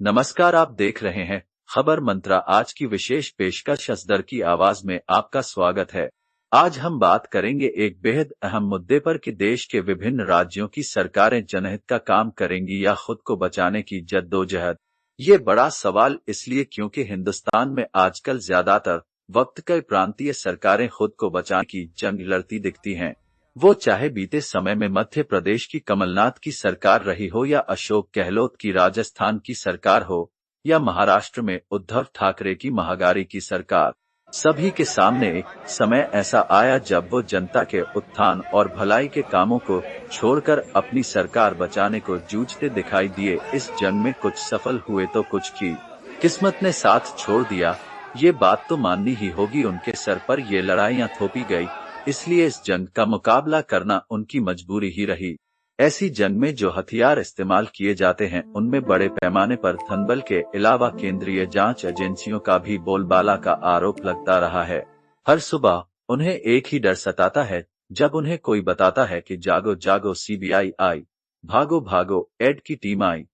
नमस्कार, आप देख रहे हैं खबर मंत्रा। आज की विशेष पेशकश असदर की आवाज में आपका स्वागत है। आज हम बात करेंगे एक बेहद अहम मुद्दे पर कि देश के विभिन्न राज्यों की सरकारें जनहित का काम करेंगी या खुद को बचाने की जद्दोजहद। ये बड़ा सवाल इसलिए क्योंकि हिंदुस्तान में आजकल ज्यादातर वक्त कई प्रांतीय सरकारें खुद को बचाने की जंग लड़ती दिखती हैं। वो चाहे बीते समय में मध्य प्रदेश की कमलनाथ की सरकार रही हो या अशोक गहलोत की राजस्थान की सरकार हो या महाराष्ट्र में उद्धव ठाकरे की महागारी की सरकार। सभी के सामने एक समय ऐसा आया जब वो जनता के उत्थान और भलाई के कामों को छोड़कर अपनी सरकार बचाने को जूझते दिखाई दिए। इस जंग में कुछ सफल हुए तो कुछ की किस्मत ने साथ छोड़ दिया। ये बात तो माननी ही होगी, उनके सर पर ये लड़ाइयां थोपी गई, इसलिए इस जंग का मुकाबला करना उनकी मजबूरी ही रही। ऐसी जंग में जो हथियार इस्तेमाल किए जाते हैं उनमें बड़े पैमाने पर धनबल के अलावा केंद्रीय जांच एजेंसियों का भी बोलबाला का आरोप लगता रहा है। हर सुबह उन्हें एक ही डर सताता है, जब उन्हें कोई बताता है कि जागो जागो सीबीआई आई, भागो भागो एड की टीम आई।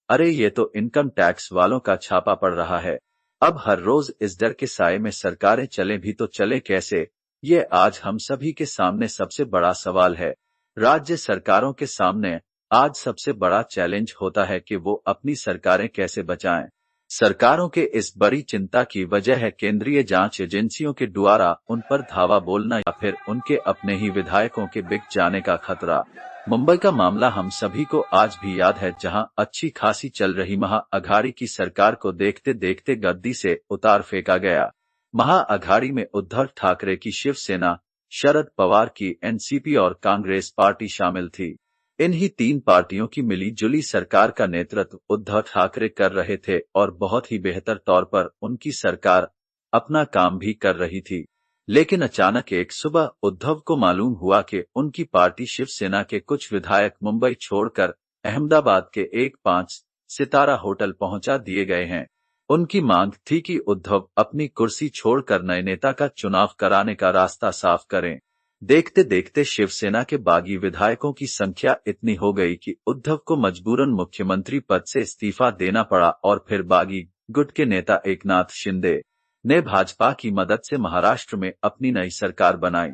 अरे ये तो इनकम टैक्स वालों का छापा पड़ रहा है। अब हर रोज इस डर के साए में सरकारें चलें भी तो चले कैसे, ये आज हम सभी के सामने सबसे बड़ा सवाल है। राज्य सरकारों के सामने आज सबसे बड़ा चैलेंज होता है कि वो अपनी सरकारें कैसे बचाएं। सरकारों के इस बड़ी चिंता की वजह है केंद्रीय जांच एजेंसियों के द्वारा उन पर धावा बोलना या फिर उनके अपने ही विधायकों के बिक जाने का खतरा। मुंबई का मामला हम सभी को आज भी याद है, जहां अच्छी खासी चल रही महाअघाड़ी की सरकार को देखते देखते गद्दी से उतार फेंका गया। महाअघाड़ी में उद्धव ठाकरे की शिवसेना, शरद पवार की एनसीपी और कांग्रेस पार्टी शामिल थी। इन्हीं तीन पार्टियों की मिली-जुली सरकार का नेतृत्व उद्धव ठाकरे कर रहे थे और बहुत ही बेहतर तौर पर उनकी सरकार अपना काम भी कर रही थी। लेकिन अचानक एक सुबह उद्धव को मालूम हुआ कि उनकी पार्टी शिवसेना के कुछ विधायक मुंबई छोड़कर अहमदाबाद के एक 5 सितारा होटल पहुंचा दिए गए हैं। उनकी मांग थी कि उद्धव अपनी कुर्सी छोड़कर नए नेता का चुनाव कराने का रास्ता साफ करें। देखते देखते शिवसेना के बागी विधायकों की संख्या इतनी हो गई कि उद्धव को मजबूरन मुख्यमंत्री पद से इस्तीफा देना पड़ा और फिर बागी गुट के नेता एकनाथ शिंदे ने भाजपा की मदद से महाराष्ट्र में अपनी नई सरकार बनाई।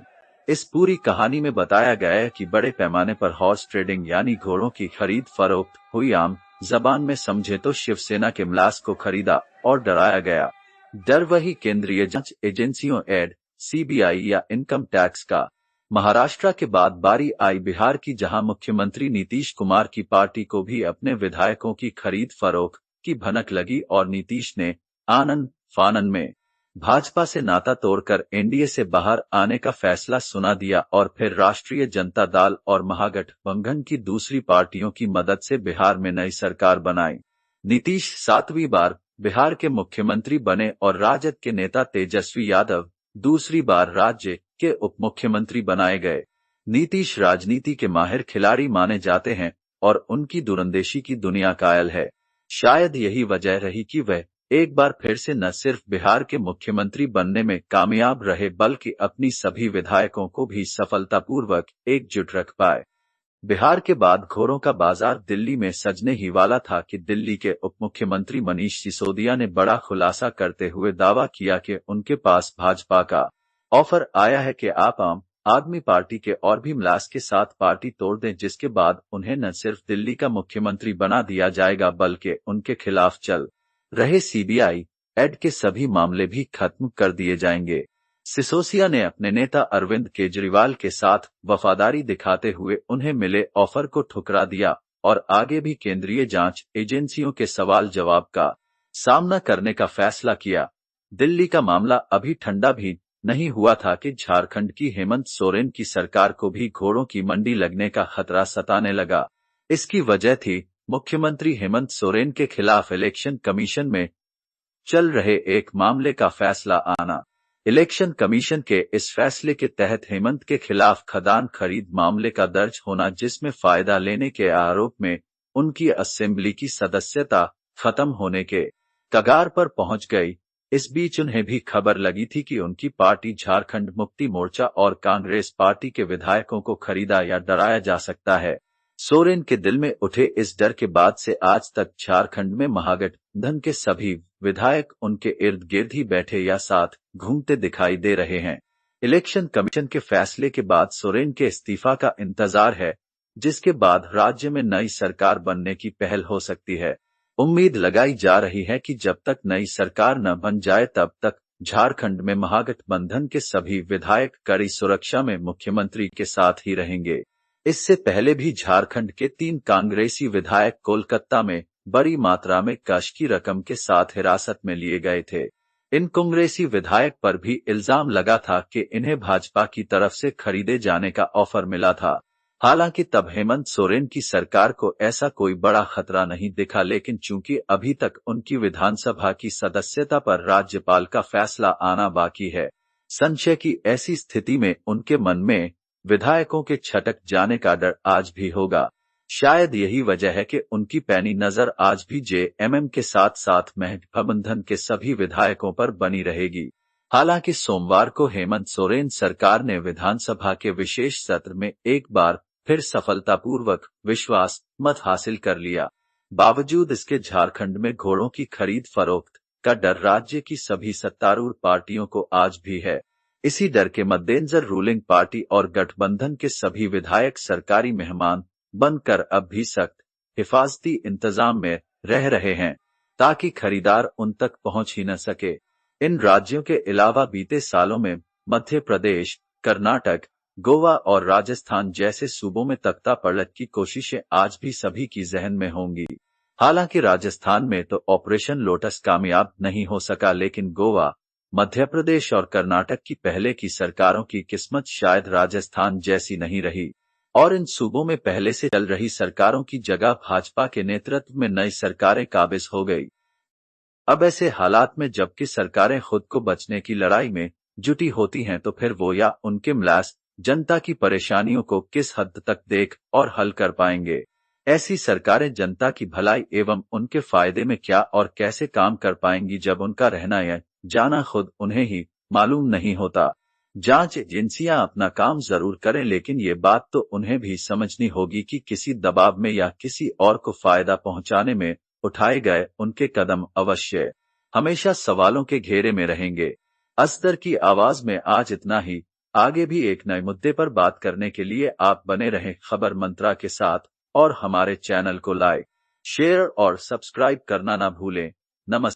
इस पूरी कहानी में बताया गया है कि बड़े पैमाने पर हॉर्स ट्रेडिंग यानी घोड़ों की खरीद फरोख्त हुई। आम जबान में समझे तो शिवसेना के मिलास को खरीदा और डराया गया। डर वही केंद्रीय जांच एजेंसियों एड, सीबीआई या इनकम टैक्स का। महाराष्ट्र के बाद बारी आई बिहार की, जहां मुख्यमंत्री नीतीश कुमार की पार्टी को भी अपने विधायकों की खरीद फरोख्त की भनक लगी और नीतीश ने आनन फानन में भाजपा से नाता तोड़कर एनडीए से बाहर आने का फैसला सुना दिया और फिर राष्ट्रीय जनता दल और महागठबंधन की दूसरी पार्टियों की मदद से बिहार में नई सरकार बनाई। नीतीश 7वीं बार बिहार के मुख्यमंत्री बने और राजद के नेता तेजस्वी यादव दूसरी बार राज्य के उप मुख्यमंत्री बनाए गए। नीतीश राजनीति के माहिर खिलाड़ी माने जाते हैं और उनकी दूरंदेशी की दुनिया कायल है। शायद यही वजह रही कि वह एक बार फिर से न सिर्फ बिहार के मुख्यमंत्री बनने में कामयाब रहे बल्कि अपनी सभी विधायकों को भी सफलतापूर्वक एकजुट रख पाए। बिहार के बाद घोड़ों का बाजार दिल्ली में सजने ही वाला था कि दिल्ली के उप मुख्यमंत्री मनीष सिसोदिया ने बड़ा खुलासा करते हुए दावा किया कि उनके पास भाजपा का ऑफर आया है कि आप आम आदमी पार्टी के और भी मिलास के साथ पार्टी तोड़ दें, जिसके बाद उन्हें न सिर्फ दिल्ली का मुख्यमंत्री बना दिया जाएगा बल्कि उनके खिलाफ चल रहे सीबीआई एड के सभी मामले भी खत्म कर दिए जाएंगे। सिसोदिया ने अपने नेता अरविंद केजरीवाल के साथ वफादारी दिखाते हुए उन्हें मिले ऑफर को ठुकरा दिया और आगे भी केंद्रीय जांच एजेंसियों के सवाल जवाब का सामना करने का फैसला किया। दिल्ली का मामला अभी ठंडा भी नहीं हुआ था कि झारखंड की हेमंत सोरेन की सरकार को भी घोड़ों की मंडी लगने का खतरा सताने लगा। इसकी वजह थी मुख्यमंत्री हेमंत सोरेन के खिलाफ इलेक्शन कमीशन में चल रहे एक मामले का फैसला आना। इलेक्शन कमीशन के इस फैसले के तहत हेमंत के खिलाफ खदान खरीद मामले का दर्ज होना, जिसमें फायदा लेने के आरोप में उनकी असेंबली की सदस्यता खत्म होने के कगार पर पहुंच गई। इस बीच उन्हें भी खबर लगी थी कि उनकी पार्टी झारखंड मुक्ति मोर्चा और कांग्रेस पार्टी के विधायकों को खरीदा या डराया जा सकता है। सोरेन के दिल में उठे इस डर के बाद से आज तक झारखंड में महागठबंधन के सभी विधायक उनके इर्द गिर्द ही बैठे या साथ घूमते दिखाई दे रहे हैं। इलेक्शन कमीशन के फैसले के बाद सोरेन के इस्तीफा का इंतजार है, जिसके बाद राज्य में नई सरकार बनने की पहल हो सकती है। उम्मीद लगाई जा रही है कि जब तक नई सरकार न बन जाए तब तक झारखंड में महागठबंधन के सभी विधायक कड़ी सुरक्षा में मुख्यमंत्री के साथ ही रहेंगे। इससे पहले भी झारखंड के 3 कांग्रेसी विधायक कोलकाता में बड़ी मात्रा में कैश की रकम के साथ हिरासत में लिए गए थे। इन कांग्रेसी विधायक पर भी इल्जाम लगा था कि इन्हें भाजपा की तरफ से खरीदे जाने का ऑफर मिला था। हालांकि तब हेमंत सोरेन की सरकार को ऐसा कोई बड़ा खतरा नहीं दिखा, लेकिन चूंकि अभी तक उनकी विधानसभा की सदस्यता पर राज्यपाल का फैसला आना बाकी है, संशय की ऐसी स्थिति में उनके मन में विधायकों के छटक जाने का डर आज भी होगा। शायद यही वजह है कि उनकी पैनी नजर आज भी जेएमएम के साथ साथ महागठबंधन के सभी विधायकों पर बनी रहेगी। हालांकि सोमवार को हेमंत सोरेन सरकार ने विधानसभा के विशेष सत्र में एक बार फिर सफलतापूर्वक विश्वास मत हासिल कर लिया। बावजूद इसके झारखंड में घोड़ों की खरीद फरोख्त का डर राज्य की सभी सत्तारूढ़ पार्टियों को आज भी है। इसी डर के मद्देनजर रूलिंग पार्टी और गठबंधन के सभी विधायक सरकारी मेहमान बनकर अब भी सख्त हिफाजती इंतजाम में रह रहे हैं, ताकि खरीदार उन तक पहुंच ही न सके। इन राज्यों के अलावा बीते सालों में मध्य प्रदेश, कर्नाटक, गोवा और राजस्थान जैसे सूबों में तख्ता पलट की कोशिशें आज भी सभी की जहन में होंगी। हालांकि राजस्थान में तो ऑपरेशन लोटस कामयाब नहीं हो सका, लेकिन गोवा, मध्य प्रदेश और कर्नाटक की पहले की सरकारों की किस्मत शायद राजस्थान जैसी नहीं रही और इन सूबों में पहले से चल रही सरकारों की जगह भाजपा के नेतृत्व में नई सरकारें काबिज हो गई। अब ऐसे हालात में जबकि सरकारें खुद को बचने की लड़ाई में जुटी होती हैं, तो फिर वो या उनके मुलाज जनता की परेशानियों को किस हद तक देख और हल कर पाएंगे। ऐसी सरकारें जनता की भलाई एवं उनके फायदे में क्या और कैसे काम कर पाएंगी, जब उनका रहना या जाना खुद उन्हें ही मालूम नहीं होता। जांच एजेंसियां अपना काम जरूर करें, लेकिन ये बात तो उन्हें भी समझनी होगी कि किसी दबाव में या किसी और को फायदा पहुंचाने में उठाए गए उनके कदम अवश्य हमेशा सवालों के घेरे में रहेंगे। असदर की आवाज में आज इतना ही। आगे भी एक नए मुद्दे पर बात करने के लिए आप बने रहें खबर मंत्रा के साथ और हमारे चैनल को लाइक, शेयर और सब्सक्राइब करना ना भूलें। नमस्कार।